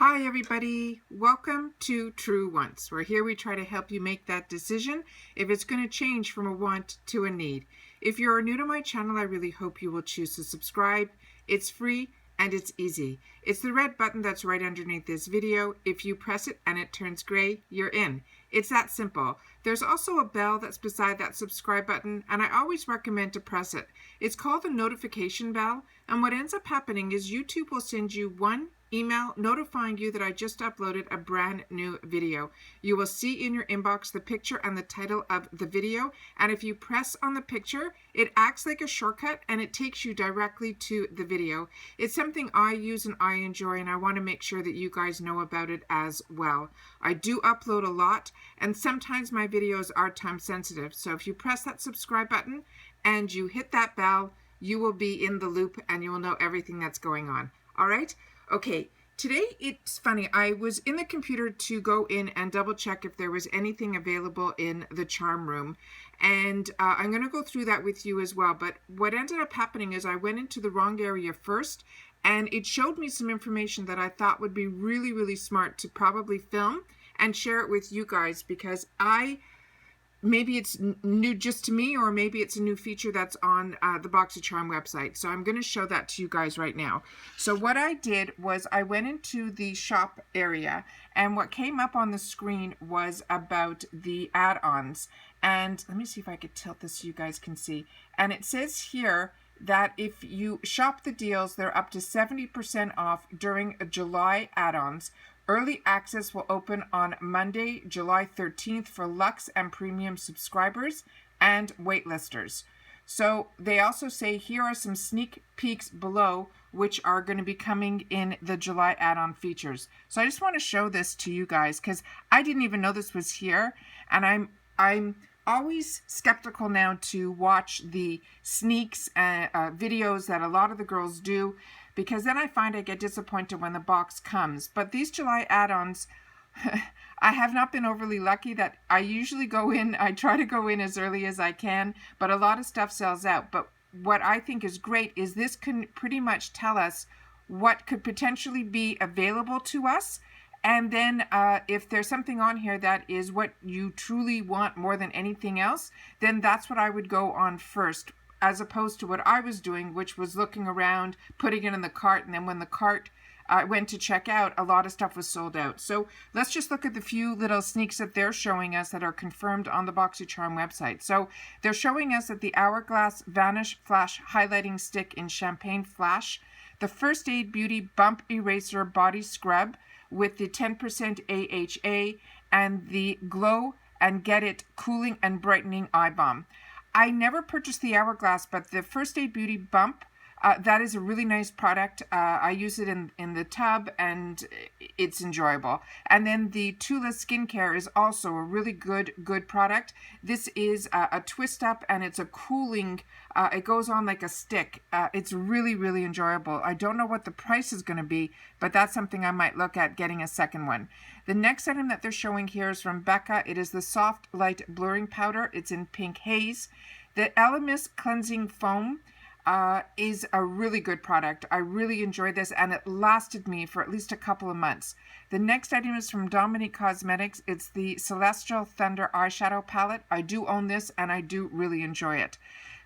Hi everybody, welcome to True Wants, where here we try to help you make that decision if it's going to change from a want to a need. If you're new to my channel, I really hope you will choose to subscribe. It's free and it's easy. It's the red button that's right underneath this video. If you press it and it turns gray, you're in. It's that simple. There's also a bell that's beside that subscribe button, and I always recommend to press it. It's called the notification bell, and what ends up happening is YouTube will send you one email notifying you that I just uploaded a brand new video. You will see in your inbox the picture and the title of the video, and if you press on the picture, it acts like a shortcut and it takes you directly to the video. It's something I use and I enjoy, and I want to make sure that you guys know about it as well. I do upload a lot, and sometimes my videos are time sensitive, so if you press that subscribe button and you hit that bell, you will be in the loop and you will know everything that's going on. All right? Okay, today it's funny. I was in the computer to go in and double check if there was anything available in the charm room. And I'm going to go through that with you as well. But what ended up happening is I went into the wrong area first, and it showed me some information that I thought would be really, really smart to probably film and share it with you guys, because maybe it's new just to me, or maybe it's a new feature that's on the Boxycharm website. So I'm going to show that to you guys right now. So what I did was I went into the shop area, and what came up on the screen was about the add-ons. And let me see if I could tilt this so you guys can see. And it says here that if you shop the deals, they're up to 70% off during July add-ons. Early access will open on Monday, July 13th for Luxe and Premium subscribers and waitlisters. So they also say here are some sneak peeks below, which are going to be coming in the July add-on features. So I just want to show this to you guys because I didn't even know this was here, and I'm always skeptical now to watch the sneaks videos that a lot of the girls do, because then I find I get disappointed when the box comes. But these July add-ons, I have not been overly lucky. That I usually go in, I try to go in as early as I can, but a lot of stuff sells out. But what I think is great is this can pretty much tell us what could potentially be available to us. And then if there's something on here that is what you truly want more than anything else, then that's what I would go on first, as opposed to what I was doing, which was looking around, putting it in the cart, and then when the cart went to check out, a lot of stuff was sold out. So let's just look at the few little sneaks that they're showing us that are confirmed on the Boxycharm website. So they're showing us that the Hourglass Vanish Flash Highlighting Stick in Champagne Flash, the First Aid Beauty Bump Eraser Body Scrub with the 10% AHA, and the Glow and Get It Cooling and Brightening Eye Balm. I never purchased the Hourglass, but the First Aid Beauty Bump, that is a really nice product. I use it in the tub, and it's enjoyable. And then the Tula Skincare is also a really good product. This is a twist up, and it's a cooling, it goes on like a stick. It's really, really enjoyable. I don't know what the price is going to be, but that's something I might look at getting a second one. The next item that they're showing here is from Becca. It is the Soft Light Blurring Powder. It's in Pink Haze. The Elemis Cleansing Foam is a really good product. I really enjoyed this, and it lasted me for at least a couple of months. The next item is from Dominique Cosmetics. It's the Celestial Thunder Eyeshadow Palette. I do own this, and I do really enjoy it.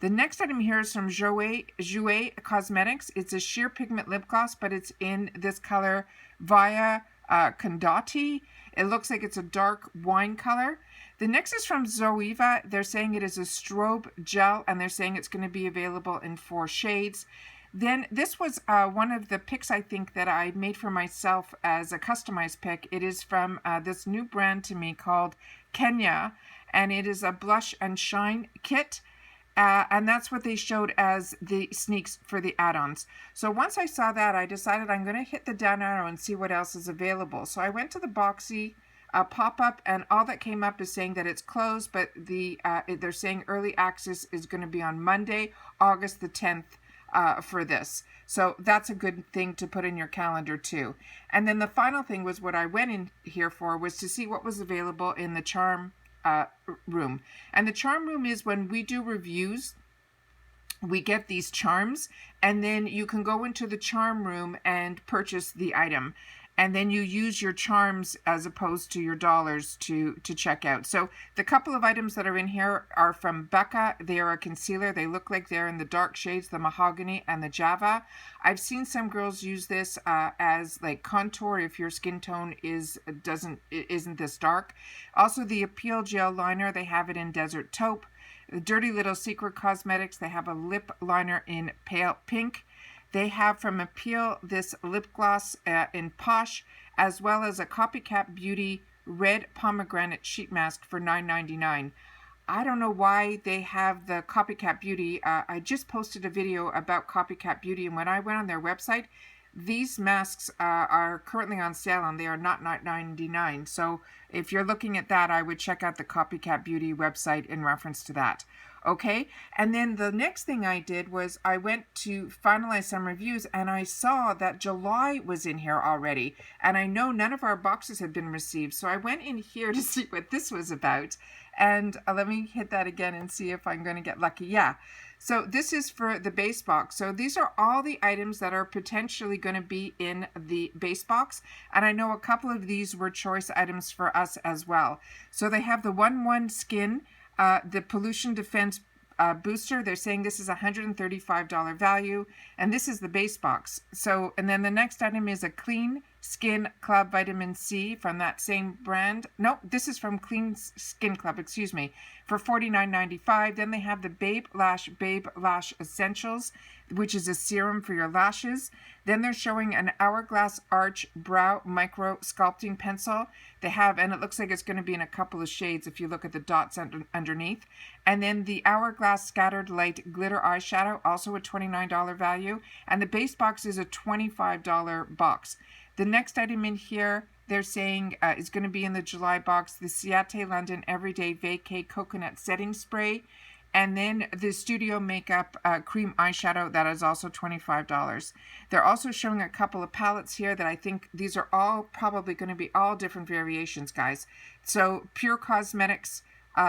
The next item here is from Jouer Cosmetics. It's a sheer pigment lip gloss, but it's in this color Via Condotti. It looks like it's a dark wine color. The next is from Zoeva. They're saying it is a strobe gel, and they're saying it's going to be available in 4 shades. Then this was one of the picks, I think, that I made for myself as a customized pick. It is from this new brand to me called Kenya, and it is a blush and shine kit. And that's what they showed as the sneaks for the add-ons. So once I saw that, I decided I'm going to hit the down arrow and see what else is available. So I went to the Boxy pop-up, and all that came up is saying that it's closed, but they're saying early access is going to be on Monday, August the 10th for this. So that's a good thing to put in your calendar too. And then the final thing was what I went in here for was to see what was available in the charm room. And the charm room is when we do reviews, we get these charms, and then you can go into the charm room and purchase the item. and then you use your charms as opposed to your dollars to check out. So the couple of items that are in here are from Becca. They are a concealer. They look like they're in the dark shades, the mahogany and the java. I've seen some girls use this as like contour if your skin tone isn't this dark. Also the Appeal Gel Liner, they have it in Desert Taupe. The Dirty Little Secret Cosmetics, they have a lip liner in pale pink. They have from Appeal this lip gloss in Posh, as well as a Copycat Beauty red pomegranate sheet mask for $9.99. I don't know why they have the Copycat Beauty. I just posted a video about Copycat Beauty, and when I went on their website, these masks are currently on sale and they are not $9.99. So if you're looking at that, I would check out the Copycat Beauty website in reference to that. Okay, and then the next thing I did was I went to finalize some reviews, and I saw that July was in here already, and I know none of our boxes had been received, so I went in here to see what this was about. And let me hit that again and see if I'm going to get lucky. Yeah, so this is for the base box. So these are all the items that are potentially going to be in the base box, and I know a couple of these were choice items for us as well. So they have the 1-1 Skin, the Pollution Defense Booster. They're saying this is $135 value, and this is the base box. So, and then the next item is a Clean Skin Club Vitamin C from that same brand. No, this is from Clean Skin Club, excuse me, for $49.95. Then they have the Babe Lash Essentials, which is a serum for your lashes. Then they're showing an Hourglass Arch Brow Micro Sculpting Pencil. They have, and it looks like it's going to be in a couple of shades if you look at the dots underneath. And then the Hourglass Scattered Light Glitter Eyeshadow, also a $29 value. And the base box is a $25 box. The next item in here, they're saying is going to be in the July box, the Ciate London Everyday Vacay Coconut Setting Spray. And then the Studio Makeup Cream Eyeshadow, that is also $25. They're also showing a couple of palettes here that I think these are all probably going to be all different variations, guys. So Pure Cosmetics,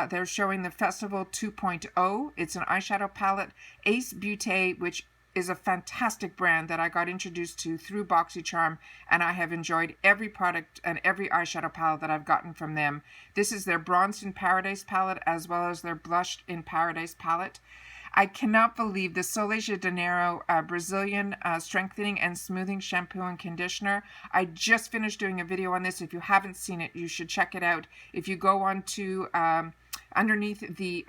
they're showing the Festival 2.0. It's an eyeshadow palette. Ace Beauté, which is a fantastic brand that I got introduced to through Boxycharm, and I have enjoyed every product and every eyeshadow palette that I've gotten from them. This is their Bronzed in Paradise palette as well as their Blushed in Paradise palette. I cannot believe the Soleil de Janeiro Brazilian Strengthening and Smoothing Shampoo and Conditioner. I just finished doing a video on this. If you haven't seen it, you should check it out. If you go on to underneath the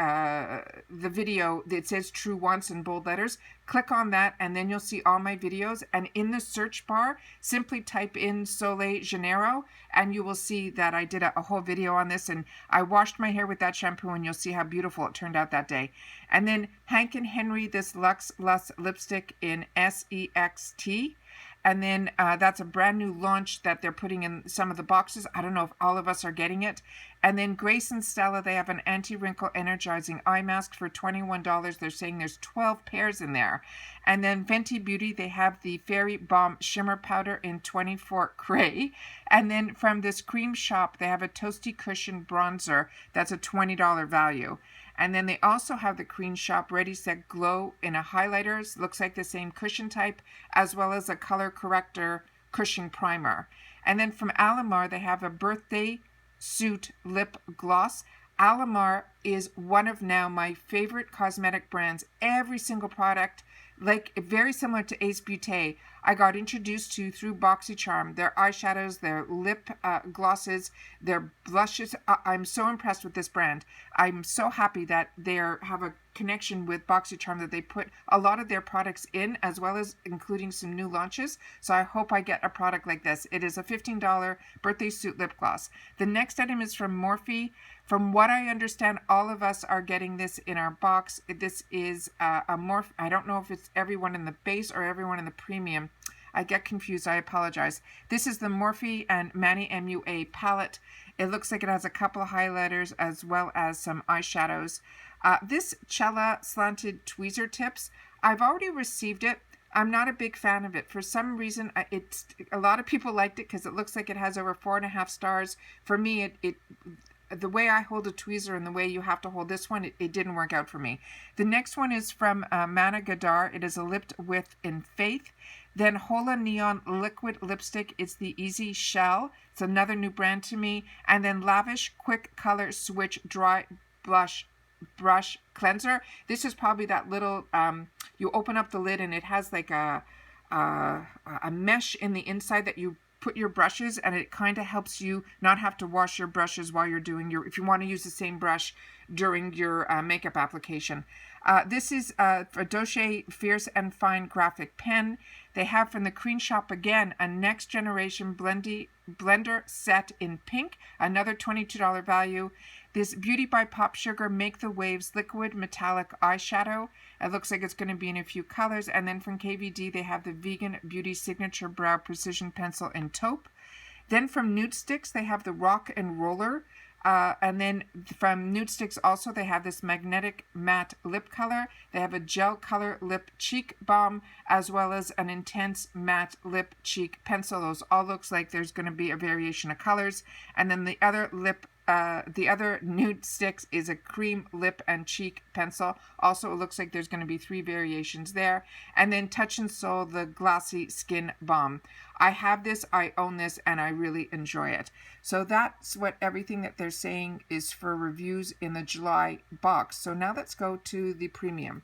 video that says True Wants in bold letters, click on that and then you'll see all my videos, and in the search bar simply type in Soleil Janeiro and you will see that I did a whole video on this, and I washed my hair with that shampoo and you'll see how beautiful it turned out that day. And then Hank and Henry, this Luxe Lust lipstick in SEXT. And then that's a brand new launch that they're putting in some of the boxes. I don't know if all of us are getting it. And then Grace and Stella, they have an anti-wrinkle energizing eye mask for $21. They're saying there's 12 pairs in there. And then Fenty Beauty, they have the Fairy Balm Shimmer Powder in 24 Cray. And then from this cream shop, they have a Toasty Cushion Bronzer. That's a $20 value. And then they also have the Cream Shop Ready Set Glow in a highlighters, looks like the same cushion type, as well as a color corrector cushion primer. And then from Alamar, they have a Birthday Suit Lip Gloss. Alamar is one of now my favorite cosmetic brands. Every single product, like very similar to Ace Beauté, I got introduced to through Boxycharm. Their eyeshadows, their lip glosses, their blushes. I'm so impressed with this brand. I'm so happy that they have a connection with Boxycharm, that they put a lot of their products in, as well as including some new launches. So I hope I get a product like this. It is a $15 Birthday Suit lip gloss. The next item is from Morphe. From what I understand, all of us are getting this in our box. This is a Morphe. I don't know if it's everyone in the base or everyone in the premium. I get confused. I apologize. This is the Morphe and Manny MUA palette. It looks like it has a couple of highlighters as well as some eyeshadows. This Cella Slanted Tweezer Tips, I've already received it. I'm not a big fan of it. For some reason, a lot of people liked it because it looks like it has over 4.5 stars. For me, the way I hold a tweezer and the way you have to hold this one, it didn't work out for me. The next one is from Mana Gadar. It is a lipped with in Faith. Then Hola Neon Liquid Lipstick. It's the Easy Shell. It's another new brand to me. And then Lavish Quick Color Switch Dry Brush Cleanser. This is probably that little, you open up the lid and it has like a mesh in the inside that you put your brushes, and it kind of helps you not have to wash your brushes while you're doing your, if you want to use the same brush during your makeup application. This is for Doche Fierce and Fine Graphic Pen. They have from the Cream Shop again a Next Generation Blender Set in pink, another $22 value. This Beauty by Pop Sugar Make the Waves Liquid Metallic Eyeshadow. It looks like it's going to be in a few colors. And then from KVD, they have the Vegan Beauty Signature Brow Precision Pencil in taupe. Then from Nude Sticks, they have the Rock and Roller. And then from Nude Sticks also, they have this Magnetic Matte Lip Color. They have a Gel Color Lip Cheek Balm, as well as an Intense Matte Lip Cheek Pencil. Those all looks like there's going to be a variation of colors. And then the other Nude Sticks is a cream lip and cheek pencil. Also, it looks like there's going to be 3 variations there. And then Touch and Soul, the Glossy Skin Balm. I have this, I own this, and I really enjoy it. So that's what everything that they're saying is for reviews in the July box. So now let's go to the premium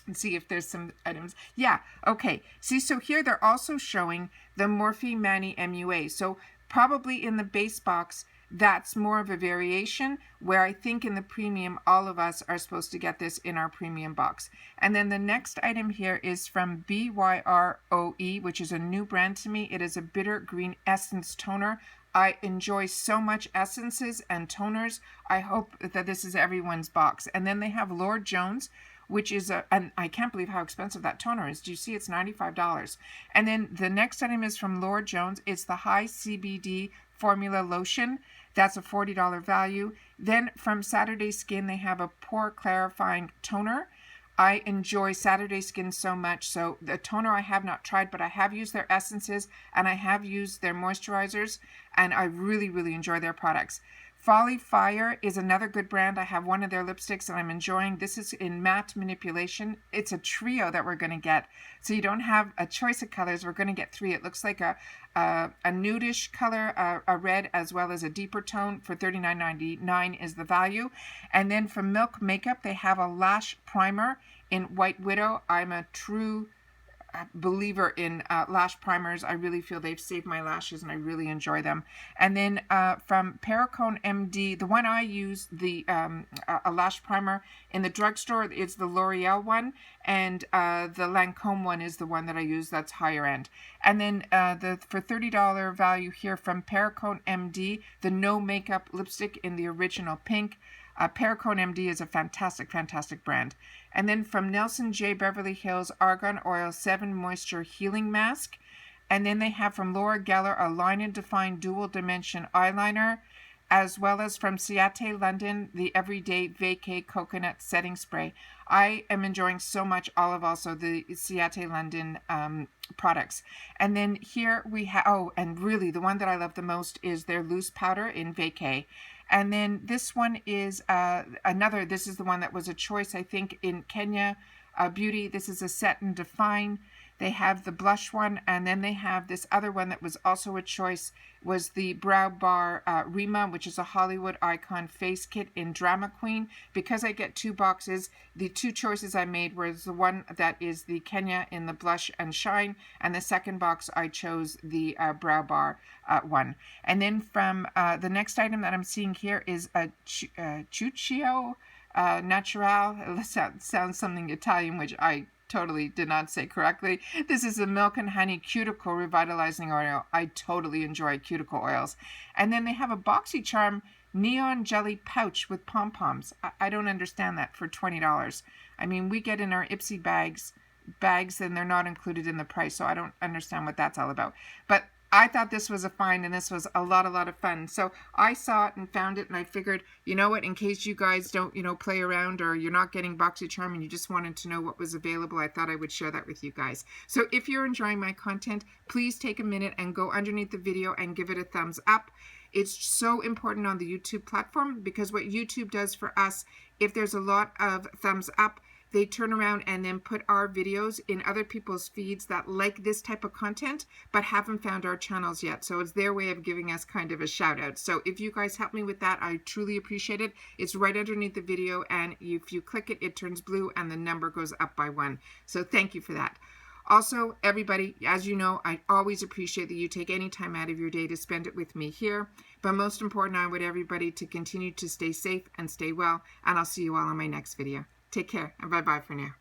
and see if there's some items. Yeah, okay. See, so here they're also showing the Morphe Mani MUA. So probably in the base box, that's more of a variation, where I think in the premium, all of us are supposed to get this in our premium box. And then the next item here is from BYROE, which is a new brand to me. It is a Bitter Green Essence Toner. I enjoy so much essences and toners. I hope that this is everyone's box. And then they have Lord Jones, which is and I can't believe how expensive that toner is. Do you see? It's $95. And then the next item is from Lord Jones. It's the High CBD Formula Lotion. That's a $40 value. Then from Saturday Skin, they have a Pore Clarifying Toner. I enjoy Saturday Skin so much. So the toner I have not tried, but I have used their essences and I have used their moisturizers, and I really, really enjoy their products. Folly Fire is another good brand. I have one of their lipsticks and I'm enjoying. This is in matte manipulation. It's a trio that we're going to get. So you don't have a choice of colors. We're going to get 3. It looks like a nudish color, a red, as well as a deeper tone for $39.99 is the value. And then from Milk Makeup, they have a lash primer in White Widow. I'm a true believer in lash primers. I really feel they've saved my lashes and I really enjoy them. And then from Perricone MD, the one I use, a lash primer in the drugstore, it's the L'Oreal one, and the Lancome one is the one that I use that's higher end. And then for $30 value here from Perricone MD, the No Makeup lipstick in the original pink. Perricone MD is a fantastic, fantastic brand. And then from Nelson J. Beverly Hills, Argan Oil 7 Moisture Healing Mask. And then they have from Laura Geller a Line and Define Dual Dimension Eyeliner, as well as from Ciate London, the Everyday Vacay Coconut Setting Spray. I am enjoying so much all of also the Ciate London products. And then here we have, and really the one that I love the most is their loose powder in Vacay. And then this one is this is the one that was a choice, I think, in Kenya Beauty. This is a Set and Define. They have the blush one, and then they have this other one that was also a choice, was the Brow Bar Rima, which is a Hollywood Icon Face Kit in Drama Queen. Because I get 2 boxes, the 2 choices I made was the one that is the Kenya in the Blush and Shine, and the second box I chose the Brow Bar one. And then from the next item that I'm seeing here is a Ciuccio Natural. It sounds something Italian, which I totally did not say correctly. This is a Milk and Honey Cuticle Revitalizing Oil. I totally enjoy cuticle oils. And then they have a Boxycharm Neon Jelly Pouch with pom-poms. I don't understand that for $20. I mean, we get in our Ipsy bags and they're not included in the price, so I don't understand what that's all about. But I thought this was a find, and this was a lot of fun. So I saw it and found it, and I figured, you know what, in case you guys don't, play around, or you're not getting Boxycharm and you just wanted to know what was available, I thought I would share that with you guys. So if you're enjoying my content, please take a minute and go underneath the video and give it a thumbs up. It's so important on the YouTube platform, because what YouTube does for us, if there's a lot of thumbs up, they turn around and then put our videos in other people's feeds that like this type of content but haven't found our channels yet. So it's their way of giving us kind of a shout out. So if you guys help me with that, I truly appreciate it. It's right underneath the video, and if you click it, it turns blue and the number goes up by 1. So thank you for that. Also, everybody, as you know, I always appreciate that you take any time out of your day to spend it with me here. But most important, I want everybody to continue to stay safe and stay well. And I'll see you all in my next video. Take care, and bye-bye for now.